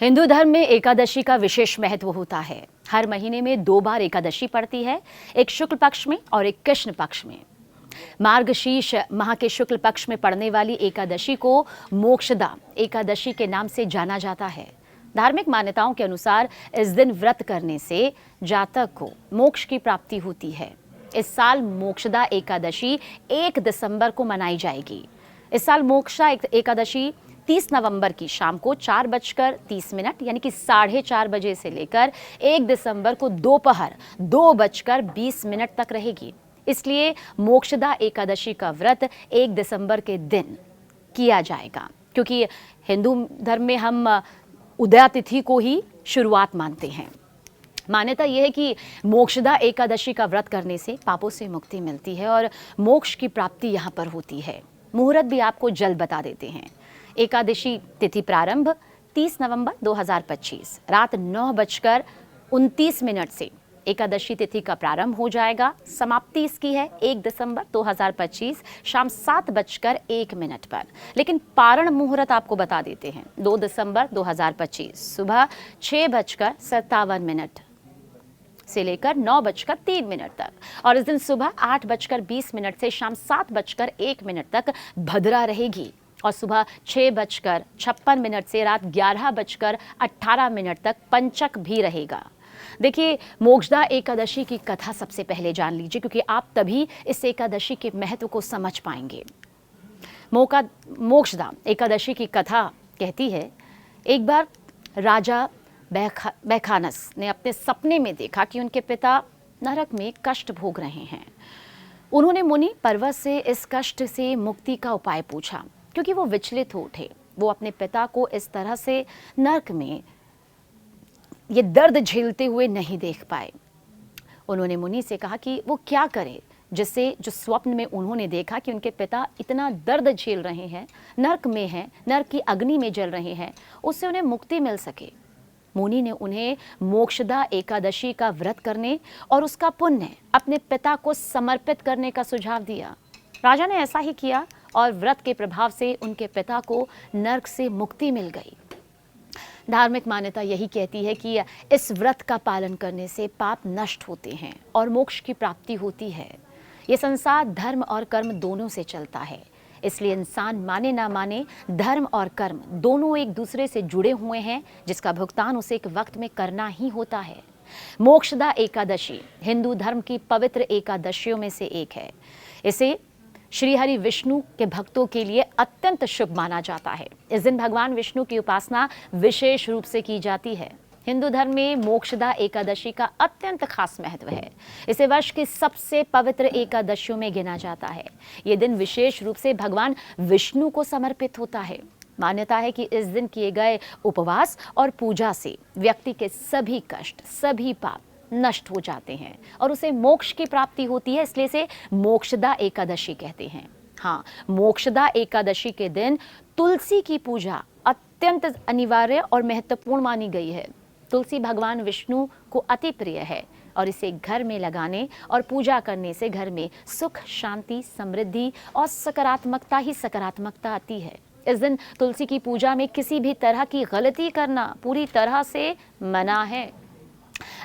हिंदू धर्म में एकादशी का विशेष महत्व होता है। हर महीने में 2 बार एकादशी पड़ती है, एक शुक्ल पक्ष में और एक कृष्ण पक्ष में। मार्गशीर्ष माह के शुक्ल पक्ष में पड़ने वाली एकादशी को मोक्षदा एकादशी के नाम से जाना जाता है। धार्मिक मान्यताओं के अनुसार इस दिन व्रत करने से जातक को मोक्ष की प्राप्ति होती है। इस साल मोक्षदा एकादशी 1 दिसंबर को मनाई जाएगी। इस साल मोक्षदा एकादशी 30 नवंबर की शाम को 4:30 यानी कि 4:30 बजे से लेकर 1 दिसंबर को दोपहर 2:20 तक रहेगी। इसलिए मोक्षदा एकादशी का व्रत 1 दिसंबर के दिन किया जाएगा, क्योंकि हिंदू धर्म में हम उदया तिथि को ही शुरुआत मानते हैं। मान्यता यह है कि मोक्षदा एकादशी का व्रत करने से पापों से मुक्ति मिलती है और मोक्ष की प्राप्ति यहाँ पर होती है। मुहूर्त भी आपको जल्द बता देते हैं। एकादशी तिथि प्रारंभ 30 नवंबर 2025 रात 9:29 से एकादशी तिथि का प्रारंभ हो जाएगा। समाप्ति इसकी है 1 दिसंबर 2025 शाम 7:01 पर। लेकिन पारण मुहूर्त आपको बता देते हैं 2 दिसंबर 2025 सुबह 6:57 से लेकर 9:03 तक, और इस दिन सुबह 8:20 से शाम 7:01 तक भद्रा रहेगी और सुबह 6:56 से रात 11:18 तक पंचक भी रहेगा। देखिए, मोक्षदा एकादशी की कथा सबसे पहले जान लीजिए, क्योंकि आप तभी इस एकादशी के महत्व को समझ पाएंगे। मोक्षदा एकादशी की कथा कहती है, एक बार राजा बैखानस ने अपने सपने में देखा कि उनके पिता नरक में कष्ट भोग रहे हैं। उन्होंने मुनि पर्वत से इस कष्ट से मुक्ति का उपाय पूछा, क्योंकि वो विचलित हो उठे। वो अपने पिता को इस तरह से नरक में ये दर्द झेलते हुए नहीं देख पाए। उन्होंने मुनि से कहा कि वो क्या करे जिससे जो स्वप्न में उन्होंने देखा कि उनके पिता इतना दर्द झेल रहे हैं, नरक में हैं, नरक की अग्नि में जल रहे हैं, उससे उन्हें मुक्ति मिल सके। मुनि ने उन्हें मोक्षदा एकादशी का व्रत करने और उसका पुण्य अपने पिता को समर्पित करने का सुझाव दिया। राजा ने ऐसा ही किया और व्रत के प्रभाव से उनके पिता को नरक से मुक्ति मिल गई। धार्मिक मान्यता यही कहती है कि इस व्रत का पालन करने से पाप नष्ट होते हैं और मोक्ष की प्राप्ति होती है। ये संसार धर्म और कर्म दोनों से चलता है, इसलिए इंसान माने ना माने धर्म और कर्म दोनों एक दूसरे से जुड़े हुए हैं, जिसका भुगतान उसे एक वक्त में करना ही होता है। मोक्षदा एकादशी हिंदू धर्म की पवित्र एकादशियों में से एक है। इसे श्री हरि विष्णु के भक्तों के लिए अत्यंत शुभ माना जाता है। इस दिन भगवान विष्णु की उपासना विशेष रूप से की जाती है। हिंदू धर्म में मोक्षदा एकादशी का अत्यंत खास महत्व है। इसे वर्ष की सबसे पवित्र एकादशियों में गिना जाता है। ये दिन विशेष रूप से भगवान विष्णु को समर्पित होता है। मान्यता है कि इस दिन किए गए उपवास और पूजा से व्यक्ति के सभी कष्ट, सभी पाप नष्ट हो जाते हैं और उसे मोक्ष की प्राप्ति होती है, इसलिए इसे मोक्षदा एकादशी कहते हैं। हाँ, मोक्षदा एकादशी के दिन तुलसी की पूजा अत्यंत अनिवार्य और महत्वपूर्ण मानी गई है। तुलसी भगवान विष्णु को अति प्रिय है और इसे घर में लगाने और पूजा करने से घर में सुख, शांति, समृद्धि और सकारात्मकता ही सकारात्मकता आती है। इस दिन तुलसी की पूजा में किसी भी तरह की गलती करना पूरी तरह से मना है।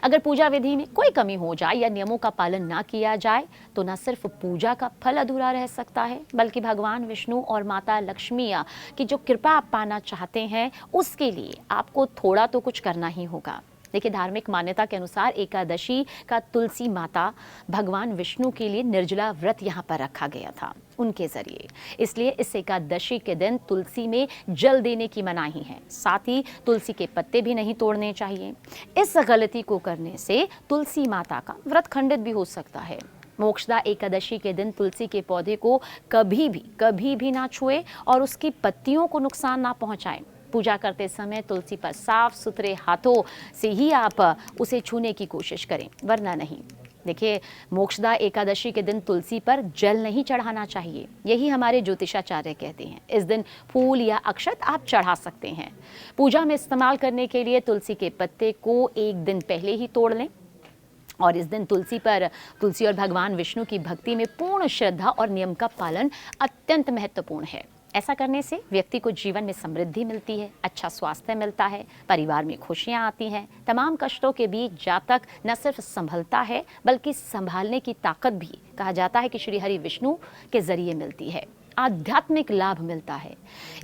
अगर पूजा विधि में कोई कमी हो जाए या नियमों का पालन ना किया जाए तो न सिर्फ पूजा का फल अधूरा रह सकता है, बल्कि भगवान विष्णु और माता लक्ष्मी की जो कृपा आप पाना चाहते हैं, उसके लिए आपको थोड़ा तो कुछ करना ही होगा। देखिए, धार्मिक मान्यता के अनुसार एकादशी का तुलसी माता भगवान विष्णु के लिए निर्जला व्रत यहाँ पर रखा गया था उनके जरिए, इसलिए इस एकादशी के दिन तुलसी में जल देने की मनाही है। साथ ही तुलसी के पत्ते भी नहीं तोड़ने चाहिए। इस गलती को करने से तुलसी माता का व्रत खंडित भी हो सकता है। मोक्षदा एकादशी के दिन तुलसी के पौधे को कभी भी ना छुए और उसकी पत्तियों को नुकसान ना पहुंचाएं। पूजा करते समय तुलसी पर साफ सुथरे हाथों से ही आप उसे छूने की कोशिश करें, वरना नहीं। देखिए, मोक्षदा एकादशी के दिन तुलसी पर जल नहीं चढ़ाना चाहिए, यही हमारे ज्योतिषाचार्य कहते हैं। इस दिन फूल या अक्षत आप चढ़ा सकते हैं। पूजा में इस्तेमाल करने के लिए तुलसी के पत्ते को 1 दिन पहले ही तोड़ लें और इस दिन तुलसी और भगवान विष्णु की भक्ति में पूर्ण श्रद्धा और नियम का पालन अत्यंत महत्वपूर्ण है। ऐसा करने से व्यक्ति को जीवन में समृद्धि मिलती है, अच्छा स्वास्थ्य मिलता है, परिवार में खुशियां आती हैं। तमाम कष्टों के बीच जातक न सिर्फ संभलता है बल्कि संभालने की ताकत भी कहा जाता है कि श्री हरि विष्णु के जरिए मिलती है, आध्यात्मिक लाभ मिलता है।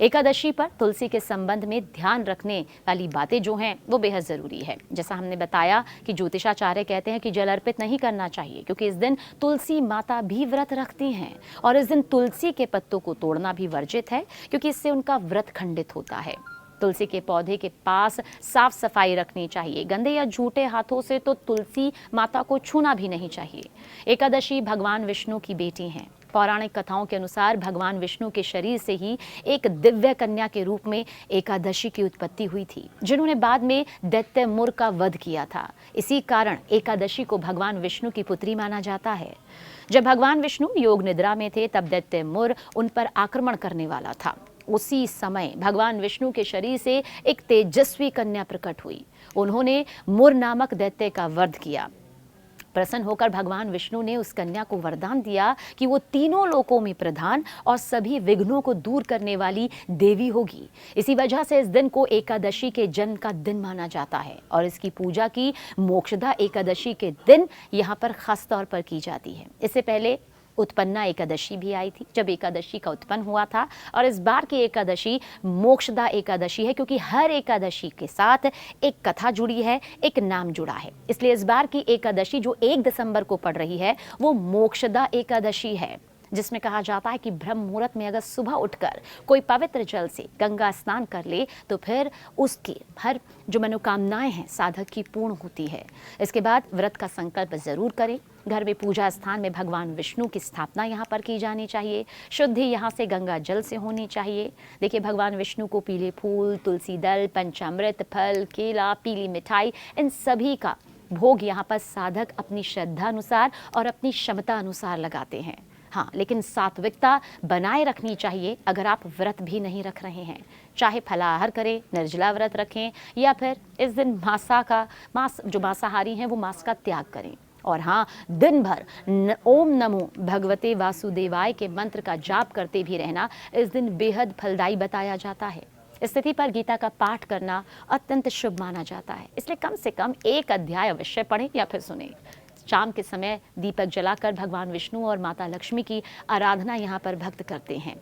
एकादशी पर तुलसी के संबंध में ध्यान रखने वाली बातें जो हैं वो बेहद ज़रूरी है। जैसा हमने बताया कि ज्योतिषाचार्य कहते हैं कि जल अर्पित नहीं करना चाहिए क्योंकि इस दिन तुलसी माता भी व्रत रखती हैं और इस दिन तुलसी के पत्तों को तोड़ना भी वर्जित है क्योंकि इससे उनका व्रत खंडित होता है। तुलसी के पौधे के पास साफ सफाई रखनी चाहिए। गंदे या झूठे हाथों से तो तुलसी माता को छूना भी नहीं चाहिए। एकादशी भगवान विष्णु की बेटी हैं। पौराणिक कथाओं के अनुसार भगवान विष्णु के शरीर से ही एक दिव्य कन्या के रूप में एकादशी की उत्पत्ति हुई थी, जिन्होंने बाद में दैत्य मुर का वध किया था। इसी कारण एकादशी को भगवान विष्णु की पुत्री माना जाता है। जब भगवान विष्णु योग निद्रा में थे तब दैत्य मुर उन पर आक्रमण करने वाला था। उसी समय भगवान विष्णु के शरीर से एक तेजस्वी कन्या प्रकट हुई। उन्होंने मुर नामक दैत्य का वध किया। प्रसन्न होकर भगवान विष्णु ने उस कन्या को वरदान दिया कि वो तीनों लोकों में प्रधान और सभी विघ्नों को दूर करने वाली देवी होगी। इसी वजह से इस दिन को एकादशी के जन्म का दिन माना जाता है और इसकी पूजा की मोक्षदा एकादशी के दिन यहाँ पर खास तौर पर की जाती है। इससे पहले उत्पन्ना एकादशी भी आई थी जब एकादशी का उत्पन्न हुआ था और इस बार की एकादशी मोक्षदा एकादशी है क्योंकि हर एकादशी के साथ एक कथा जुड़ी है, एक नाम जुड़ा है। इसलिए इस बार की एकादशी जो 1 दिसंबर को पड़ रही है वो मोक्षदा एकादशी है, जिसमें कहा जाता है कि ब्रह्म मुहूर्त में अगर सुबह उठकर कोई पवित्र जल से गंगा स्नान कर ले तो फिर उसकी हर जो मनोकामनाएं हैं साधक की पूर्ण होती है। इसके बाद व्रत का संकल्प जरूर करें। घर में पूजा स्थान में भगवान विष्णु की स्थापना यहाँ पर की जानी चाहिए। शुद्धि यहाँ से गंगा जल से होनी चाहिए। देखिए, भगवान विष्णु को पीले फूल, तुलसी दल, पंचामृत, फल, केला, पीली मिठाई, इन सभी का भोग यहाँ पर साधक अपनी श्रद्धा अनुसार और अपनी क्षमता अनुसार लगाते हैं। हाँ, लेकिन सात्विकता बनाए रखनी चाहिए अगर आप व्रत भी नहीं रख रहे हैं। चाहे फलाहार करें, निर्जला व्रत रखें या फिर इस दिन जो मांसाहारी हैं वो मांस का त्याग करें। और हाँ, दिन भर ओम नमो भगवते वासुदेवाय के मंत्र का जाप करते भी रहना इस दिन बेहद फलदायी बताया जाता है। इस तिथि पर गीता का पाठ करना अत्यंत शुभ माना जाता है, इसलिए कम से कम 1 अध्याय अवश्य पढ़ें या फिर सुने। शाम के समय दीपक जलाकर भगवान विष्णु और माता लक्ष्मी की आराधना यहाँ पर भक्त करते हैं।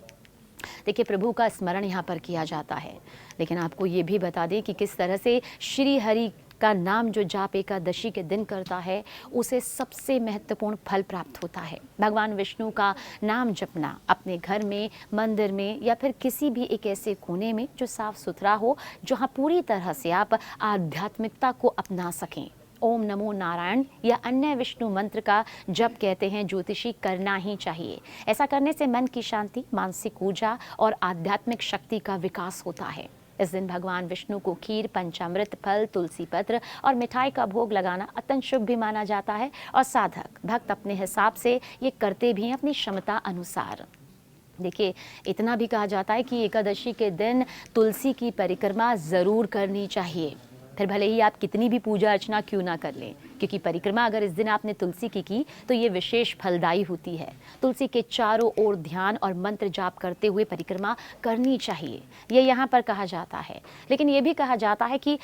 देखिए, प्रभु का स्मरण यहाँ पर किया जाता है। लेकिन आपको ये भी बता दें कि किस तरह से श्री हरि का नाम जो जाप एकादशी के दिन करता है उसे सबसे महत्वपूर्ण फल प्राप्त होता है। भगवान विष्णु का नाम जपना अपने घर में, मंदिर में या फिर किसी भी एक ऐसे कोने में जो साफ सुथरा हो, जहाँ पूरी तरह से आप आध्यात्मिकता को अपना सकें। ओम नमो नारायण या अन्य विष्णु मंत्र का जप कहते हैं ज्योतिषी करना ही चाहिए। ऐसा करने से मन की शांति, मानसिक ऊर्जा और आध्यात्मिक शक्ति का विकास होता है। इस दिन भगवान विष्णु को खीर, पंचामृत, फल, तुलसी पत्र और मिठाई का भोग लगाना अत्यंत शुभ भी माना जाता है और साधक भक्त अपने हिसाब से ये करते भी हैं अपनी क्षमता अनुसार। देखिए, इतना भी कहा जाता है कि एकादशी के दिन तुलसी की परिक्रमा ज़रूर करनी चाहिए। फिर भले ही आप कितनी भी पूजा अर्चना क्यों ना कर लें, क्योंकि परिक्रमा अगर इस दिन आपने तुलसी की तो ये विशेष फलदायी होती है। तुलसी के चारों ओर ध्यान और मंत्र जाप करते हुए परिक्रमा करनी चाहिए, ये यहाँ पर कहा जाता है। लेकिन ये भी कहा जाता है कि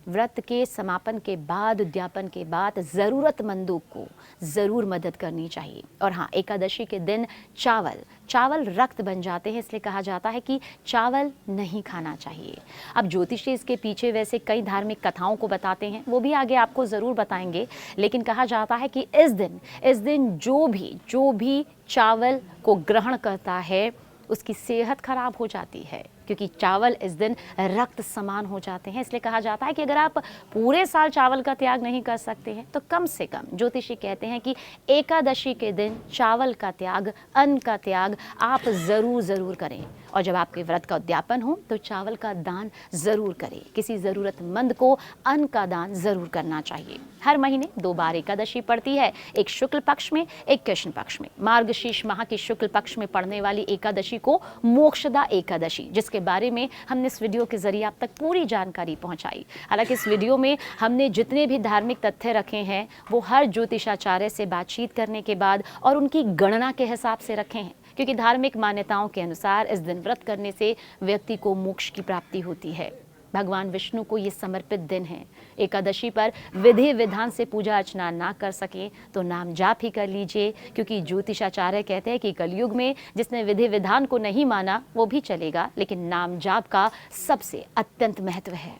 व्रत के समापन के बाद, उद्यापन के बाद ज़रूरतमंदों को ज़रूर मदद करनी चाहिए। और हाँ, एकादशी के दिन चावल रक्त बन जाते हैं, इसलिए कहा जाता है कि चावल नहीं खाना चाहिए। अब ज्योतिषी इसके पीछे वैसे कई धार्मिक कथाओं को बताते हैं, वो भी आगे आपको ज़रूर बताएंगे। लेकिन कहा जाता है कि इस दिन जो भी चावल को ग्रहण करता है उसकी सेहत खराब हो जाती है, क्योंकि चावल इस दिन रक्त समान हो जाते हैं। इसलिए कहा जाता है कि अगर आप पूरे साल चावल का त्याग नहीं कर सकते हैं तो कम से कम ज्योतिषी कहते हैं कि एकादशी के दिन चावल का त्याग, अन्न का त्याग आप ज़रूर करें। और जब आपके व्रत का उद्यापन हो तो चावल का दान ज़रूर करें। किसी ज़रूरतमंद को अन्न का दान ज़रूर करना चाहिए। हर महीने 2 बार एकादशी पड़ती है, एक शुक्ल पक्ष में, एक कृष्ण पक्ष में। मार्गशीर्ष माह की शुक्ल पक्ष में पड़ने वाली एकादशी को मोक्षदा एकादशी, जिसके बारे में हमने इस वीडियो के जरिए आप तक पूरी जानकारी पहुंचाई। हालांकि इस वीडियो में हमने जितने भी धार्मिक तथ्य रखे हैं वो हर ज्योतिषाचार्य से बातचीत करने के बाद और उनकी गणना के हिसाब से रखे हैं, क्योंकि धार्मिक मान्यताओं के अनुसार इस दिन व्रत करने से व्यक्ति को मोक्ष की प्राप्ति होती है। भगवान विष्णु को ये समर्पित दिन है। एकादशी पर विधि विधान से पूजा अर्चना ना कर सके तो नाम जाप ही कर लीजिए, क्योंकि ज्योतिषाचार्य कहते हैं कि कलयुग में जिसने विधि विधान को नहीं माना वो भी चलेगा, लेकिन नाम जाप का सबसे अत्यंत महत्व है।